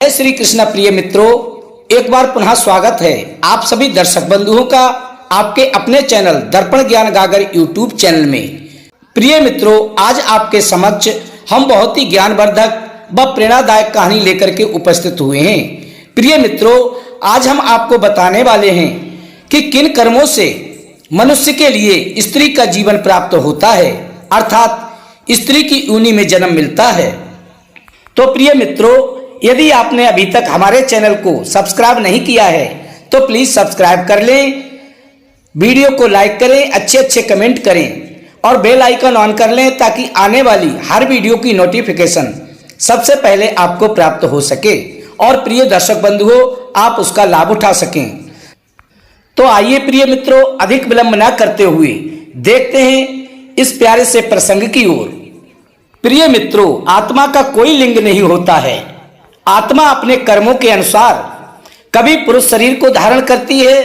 जय श्री कृष्ण। प्रिय मित्रों, एक बार पुनः स्वागत है आप सभी दर्शक बंधुओं का आपके अपने चैनल दर्पण ज्ञान गागर यूट्यूब चैनल में। प्रिय मित्रों, आज आपके समक्ष हम बहुत ही ज्ञानवर्धक व प्रेरणादायक कहानी लेकर के उपस्थित हुए हैं। प्रिय मित्रों, आज हम आपको बताने वाले हैं कि किन कर्मों से मनुष्य के लिए स्त्री का जीवन प्राप्त होता है, अर्थात स्त्री की योनि में जन्म मिलता है। तो प्रिय मित्रों, यदि आपने अभी तक हमारे चैनल को सब्सक्राइब नहीं किया है तो प्लीज सब्सक्राइब कर लें, वीडियो को लाइक करें, अच्छे अच्छे कमेंट करें और बेल आइकन ऑन कर लें ताकि आने वाली हर वीडियो की नोटिफिकेशन सबसे पहले आपको प्राप्त हो सके और प्रिय दर्शक बंधुओं आप उसका लाभ उठा सकें। तो आइए प्रिय मित्रों, अधिक विलंब न करते हुए देखते हैं इस प्यारे से प्रसंग की ओर। प्रिय मित्रों, आत्मा का कोई लिंग नहीं होता है। आत्मा अपने कर्मों के अनुसार कभी पुरुष शरीर को धारण करती है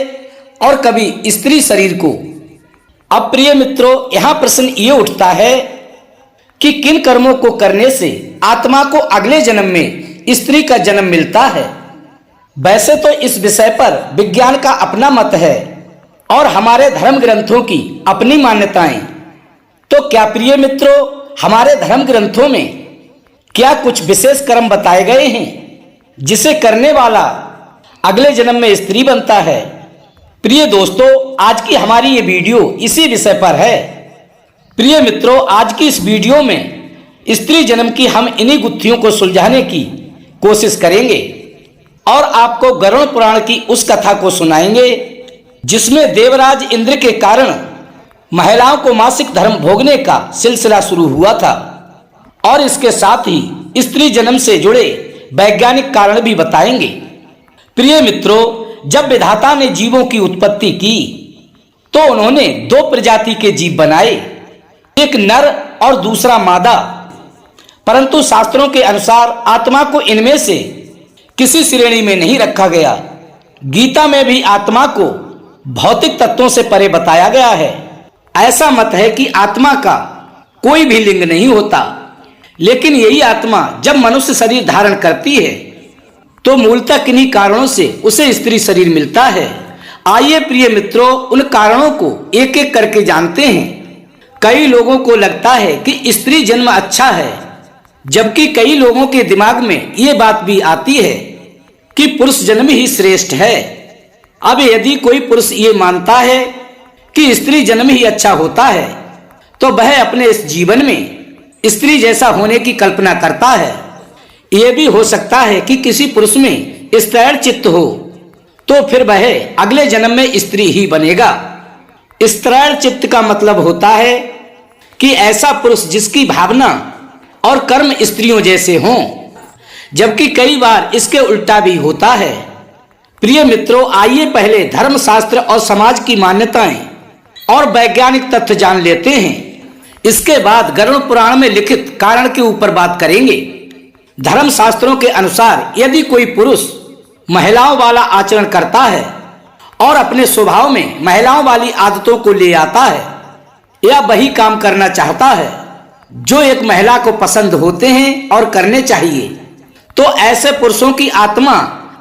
और कभी स्त्री शरीर को। अब प्रिय मित्रों, यहां प्रश्न ये उठता है कि किन कर्मों को करने से आत्मा को अगले जन्म में स्त्री का जन्म मिलता है। वैसे तो इस विषय पर विज्ञान का अपना मत है और हमारे धर्म ग्रंथों की अपनी मान्यताएं। तो क्या प्रिय मित्रों, हमारे धर्म ग्रंथों में क्या कुछ विशेष कर्म बताए गए हैं जिसे करने वाला अगले जन्म में स्त्री बनता है? प्रिय दोस्तों, आज की हमारी ये वीडियो इसी विषय पर है। प्रिय मित्रों, आज की इस वीडियो में स्त्री जन्म की हम इन्हीं गुत्थियों को सुलझाने की कोशिश करेंगे और आपको गरुड़ पुराण की उस कथा को सुनाएंगे जिसमें देवराज इंद्र के कारण महिलाओं को मासिक धर्म भोगने का सिलसिला शुरू हुआ था और इसके साथ ही स्त्री जन्म से जुड़े वैज्ञानिक कारण भी बताएंगे। प्रिय मित्रों, जब विधाता ने जीवों की उत्पत्ति की तो उन्होंने दो प्रजाति के जीव बनाए, एक नर और दूसरा मादा। परंतु शास्त्रों के अनुसार आत्मा को इनमें से किसी श्रेणी में नहीं रखा गया। गीता में भी आत्मा को भौतिक तत्वों से परे बताया गया है। ऐसा मत है कि आत्मा का कोई भी लिंग नहीं होता, लेकिन यही आत्मा जब मनुष्य शरीर धारण करती है तो मूलतः किन्हीं कारणों से उसे स्त्री शरीर मिलता है। आइए प्रिय मित्रों, उन कारणों को एक एक करके जानते हैं। कई लोगों को लगता है कि स्त्री जन्म अच्छा है, जबकि कई लोगों के दिमाग में ये बात भी आती है कि पुरुष जन्म ही श्रेष्ठ है। अब यदि कोई पुरुष ये मानता है कि स्त्री जन्म ही अच्छा होता है तो वह अपने इस जीवन में स्त्री जैसा होने की कल्पना करता है। यह भी हो सकता है कि किसी पुरुष में स्त्रैण चित्त हो तो फिर वह अगले जन्म में स्त्री ही बनेगा। स्त्रैण चित्त का मतलब होता है कि ऐसा पुरुष जिसकी भावना और कर्म स्त्रियों जैसे हों, जबकि कई बार इसके उल्टा भी होता है। प्रिय मित्रों, आइए पहले धर्मशास्त्र और समाज की मान्यताएं और वैज्ञानिक तथ्य जान लेते हैं। इसके बाद गरुड़ पुराण में लिखित कारण के ऊपर बात करेंगे। धर्मशास्त्रों के अनुसार यदि कोई पुरुष महिलाओं वाला आचरण करता है और अपने स्वभाव में महिलाओं वाली आदतों को ले आता है या वही काम करना चाहता है जो एक महिला को पसंद होते हैं और करने चाहिए, तो ऐसे पुरुषों की आत्मा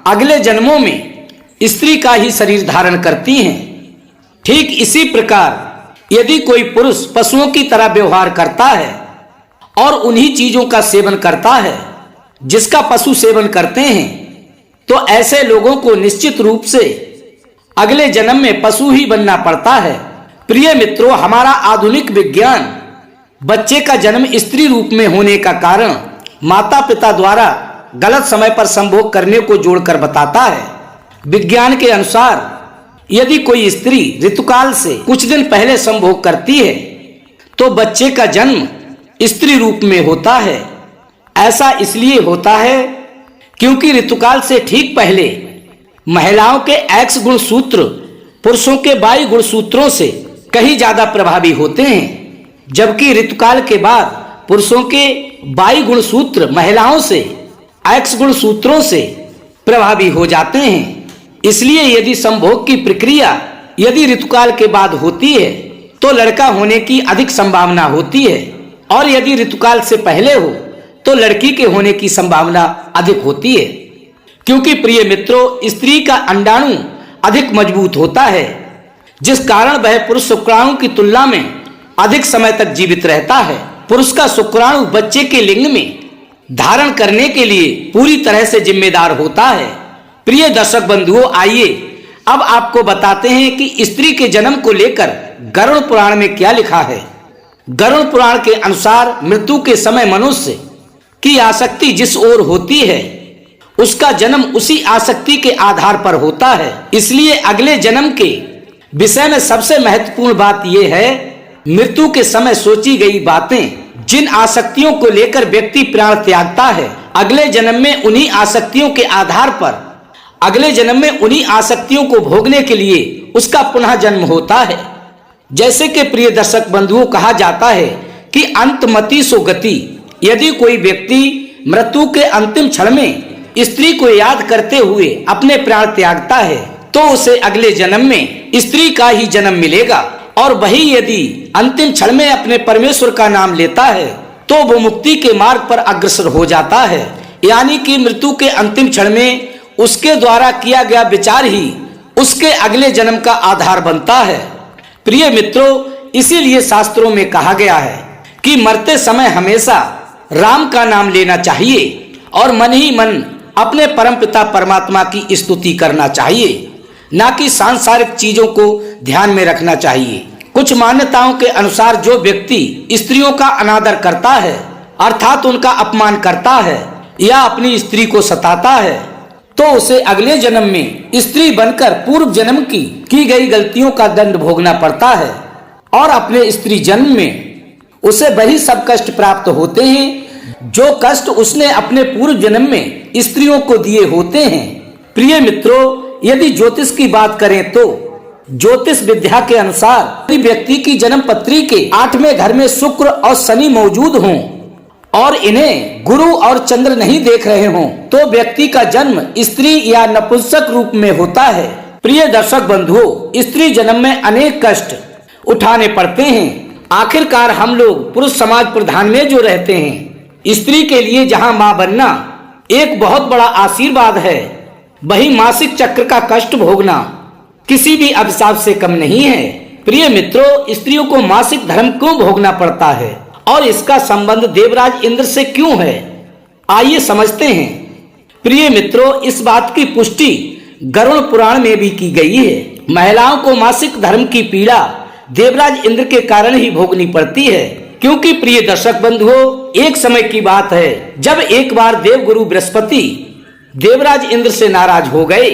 अगले जन्मों में स्त्री का ही शरीर धारण करती हैं। ठीक इसी प्रकार यदि कोई पुरुष पशुओं की तरह व्यवहार करता है और उन्हीं चीजों का सेवन करता है जिसका पशु सेवन करते हैं, तो ऐसे लोगों को निश्चित रूप से अगले जन्म में पशु ही बनना पड़ता है। प्रिय मित्रों, हमारा आधुनिक विज्ञान बच्चे का जन्म स्त्री रूप में होने का कारण माता पिता द्वारा गलत समय पर संभोग करने को जोड़कर बताता है। विज्ञान के अनुसार यदि कोई स्त्री ऋतुकाल से कुछ दिन पहले संभोग करती है तो बच्चे का जन्म स्त्री रूप में होता है। ऐसा इसलिए होता है क्योंकि ऋतुकाल से ठीक पहले महिलाओं के एक्स गुणसूत्र पुरुषों के वाई गुणसूत्रों से कहीं ज्यादा प्रभावी होते हैं, जबकि ऋतुकाल के बाद पुरुषों के वाई गुणसूत्र महिलाओं से एक्स गुणसूत्रों से प्रभावी हो जाते हैं। इसलिए यदि संभोग की प्रक्रिया यदि ऋतुकाल के बाद होती है तो लड़का होने की अधिक संभावना होती है और यदि ऋतुकाल से पहले हो तो लड़की के होने की संभावना अधिक होती है। क्योंकि प्रिय मित्रों, स्त्री का अंडाणु अधिक मजबूत होता है, जिस कारण वह पुरुष शुक्राणु की तुलना में अधिक समय तक जीवित रहता है। पुरुष का शुक्राणु बच्चे के लिंग में धारण करने के लिए पूरी तरह से जिम्मेदार होता है। प्रिय दर्शक बंधुओं, आइए अब आपको बताते हैं कि स्त्री के जन्म को लेकर गरुड़ पुराण में क्या लिखा है। गरुड़ पुराण के अनुसार मृत्यु के समय मनुष्य की आसक्ति जिस ओर होती है, उसका जन्म उसी आसक्ति के आधार पर होता है। इसलिए अगले जन्म के विषय में सबसे महत्वपूर्ण बात यह है, मृत्यु के समय सोची गई बातें। जिन आसक्तियों को लेकर व्यक्ति प्राण त्यागता है, अगले जन्म में उन्हीं आसक्तियों के आधार पर अगले जन्म में उन्हीं आसक्तियों को भोगने के लिए उसका पुनः जन्म होता है। जैसे कि प्रिय दर्शक बंधुओं, कहा जाता है कि अंतमति सो गति। यदि कोई व्यक्ति मृत्यु के अंतिम क्षण में स्त्री को याद करते हुए अपने प्राण त्यागता है, तो उसे अगले जन्म में स्त्री का ही जन्म मिलेगा। और वही यदि अंतिम क्षण में अपने परमेश्वर का नाम लेता है, तो वो मुक्ति के मार्ग पर अग्रसर हो जाता है। यानी कि मृत्यु के अंतिम क्षण में उसके द्वारा किया गया विचार ही उसके अगले जन्म का आधार बनता है। प्रिय मित्रों, इसीलिए शास्त्रों में कहा गया है कि मरते समय हमेशा राम का नाम लेना चाहिए और मन ही मन अपने परमपिता परमात्मा की स्तुति करना चाहिए, ना कि सांसारिक चीजों को ध्यान में रखना चाहिए। कुछ मान्यताओं के अनुसार जो व्यक्ति स्त्रियों का अनादर करता है, अर्थात उनका अपमान करता है या अपनी स्त्री को सताता है, तो उसे अगले जन्म में स्त्री बनकर पूर्व जन्म की गई गलतियों का दंड भोगना पड़ता है और अपने स्त्री जन्म में उसे वही सब कष्ट प्राप्त होते हैं जो कष्ट उसने अपने पूर्व जन्म में स्त्रियों को दिए होते हैं। प्रिय मित्रों, यदि ज्योतिष की बात करें तो ज्योतिष विद्या के अनुसार यदि व्यक्ति की जन्म पत्री के 8वें घर में शुक्र और शनि मौजूद हों और इन्हें गुरु और चंद्र नहीं देख रहे हों, तो व्यक्ति का जन्म स्त्री या नपुंसक रूप में होता है। प्रिय दर्शक बंधुओं, स्त्री जन्म में अनेक कष्ट उठाने पड़ते हैं। आखिरकार हम लोग पुरुष समाज प्रधान में जो रहते हैं, स्त्री के लिए जहां मां बनना एक बहुत बड़ा आशीर्वाद है, वही मासिक चक्र का कष्ट भोगना किसी भी अभिशाप से कम नहीं है। प्रिय मित्रों, स्त्रियों को मासिक धर्म क्यों भोगना पड़ता है और इसका संबंध देवराज इंद्र से क्यों है, आइए समझते हैं। प्रिय मित्रों, इस बात की पुष्टि गरुड़ पुराण में भी की गई है। महिलाओं को मासिक धर्म की पीड़ा देवराज इंद्र के कारण ही भोगनी पड़ती है, क्योंकि प्रिय दर्शक बंधुओं, एक समय की बात है जब एक बार देवगुरु बृहस्पति देवराज इंद्र से नाराज हो गए।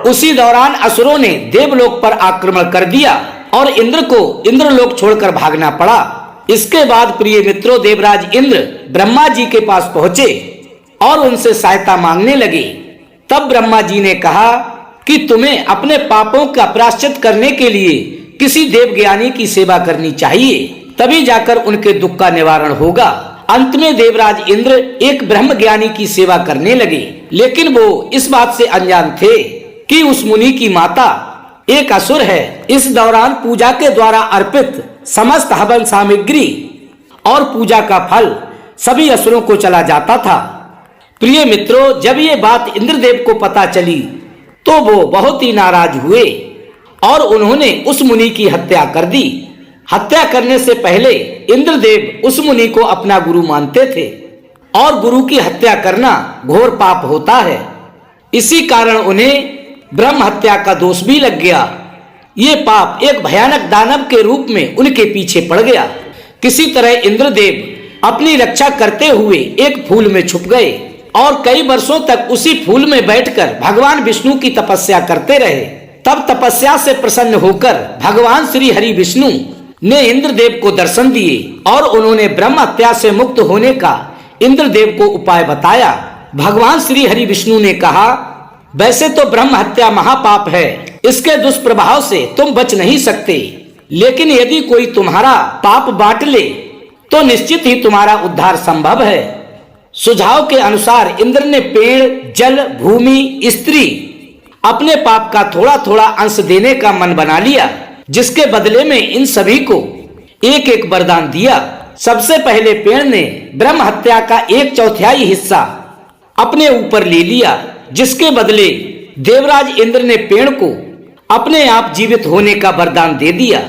उसी दौरान असुरों ने देवलोक पर आक्रमण कर दिया और इंद्र को इंद्रलोक छोड़कर भागना पड़ा। इसके बाद प्रिय मित्रों, देवराज इंद्र ब्रह्मा जी के पास पहुंचे और उनसे सहायता मांगने लगे। तब ब्रह्मा जी ने कहा कि तुम्हें अपने पापों का प्रायश्चित करने के लिए किसी देवज्ञानी की सेवा करनी चाहिए, तभी जाकर उनके दुख का निवारण होगा। अंत में देवराज इंद्र एक ब्रह्म ज्ञानी की सेवा करने लगे, लेकिन वो इस बात से अनजान थे कि उस मुनि की माता एक असुर है। इस दौरान पूजा के द्वारा अर्पित समस्त हवन सामग्री और पूजा का फल सभी असुरों को चला जाता था। प्रिय मित्रों, जब ये बात इंद्रदेव को पता चली तो वो बहुत ही नाराज हुए और उन्होंने उस मुनि की हत्या कर दी। हत्या करने से पहले इंद्रदेव उस मुनि को अपना गुरु मानते थे और गुरु की हत्या करना घोर पाप होता है। इसी कारण उन्हें ब्रह्म हत्या का दोष भी लग गया। ये पाप एक भयानक दानव के रूप में उनके पीछे पड़ गया। किसी तरह इंद्रदेव अपनी रक्षा करते हुए एक फूल में छुप गए और कई वर्षों तक उसी फूल में बैठकर भगवान विष्णु की तपस्या करते रहे। तब तपस्या से प्रसन्न होकर भगवान श्री हरि विष्णु ने इंद्रदेव को दर्शन दिए और उन्होंने ब्रह्म हत्या से मुक्त होने का इंद्रदेव को उपाय बताया। भगवान श्री हरि विष्णु ने कहा, वैसे तो ब्रह्म हत्या महापाप है, इसके दुष्प्रभाव से तुम बच नहीं सकते, लेकिन यदि कोई तुम्हारा पाप बांट ले तो निश्चित ही तुम्हारा उद्धार संभव है। सुझाव के अनुसार इंद्र ने पेड़, जल, भूमि, स्त्री अपने पाप का थोड़ा थोड़ा अंश देने का मन बना लिया, जिसके बदले में इन सभी को एक एक वरदान दिया। सबसे पहले पेड़ ने ब्रह्म हत्या का 1/4 हिस्सा अपने ऊपर ले लिया, जिसके बदले देवराज इंद्र ने पेड़ को अपने आप जीवित होने का वरदान दे दिया।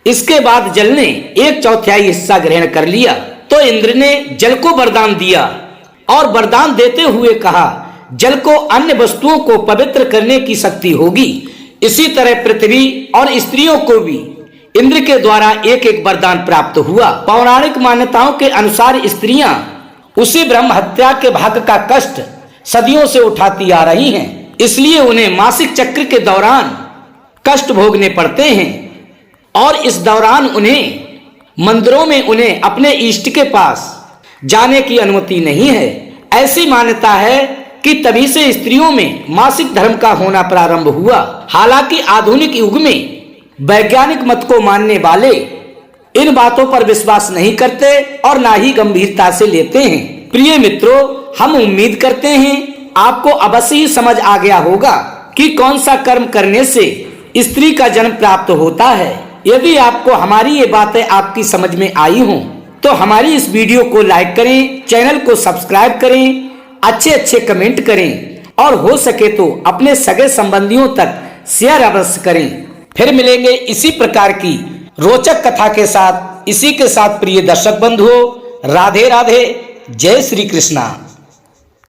इसके बाद जल ने 1/4 हिस्सा ग्रहण कर लिया। तो इंद्र ने जल को वरदान दिया और वरदान देते हुए कहा, जल को अन्य वस्तुओं को पवित्र करने की शक्ति होगी। इसी तरह पृथ्वी और स्त्रियों को भी इंद्र के द्वारा एक एक वरदान प्राप्त हुआ। पौराणिक मान्यताओं के अनुसार स्त्रियां उसी ब्रह्म हत्या के भाग का कष्ट सदियों से उठाती आ रही हैं, इसलिए उन्हें मासिक चक्र के दौरान कष्ट भोगने पड़ते हैं और इस दौरान उन्हें मंदिरों में उन्हें अपने इष्ट के पास जाने की अनुमति नहीं है। ऐसी मान्यता है कि तभी से स्त्रियों में मासिक धर्म का होना प्रारंभ हुआ। हालांकि आधुनिक युग में वैज्ञानिक मत को मानने वाले इन बातों पर विश्वास नहीं करते और ना ही गंभीरता से लेते हैं। प्रिय मित्रों, हम उम्मीद करते हैं आपको अवश्य ही समझ आ गया होगा कि कौन सा कर्म करने से स्त्री का जन्म प्राप्त होता है। यदि आपको हमारी ये बातें आपकी समझ में आई हों तो हमारी इस वीडियो को लाइक करें, चैनल को सब्सक्राइब करें, अच्छे कमेंट करें और हो सके तो अपने सगे संबंधियों तक शेयर अवश्य करें। फिर मिलेंगे इसी प्रकार की रोचक कथा के साथ। इसी के साथ प्रिय दर्शक बंधुओं, राधे राधे, जय श्री कृष्णा।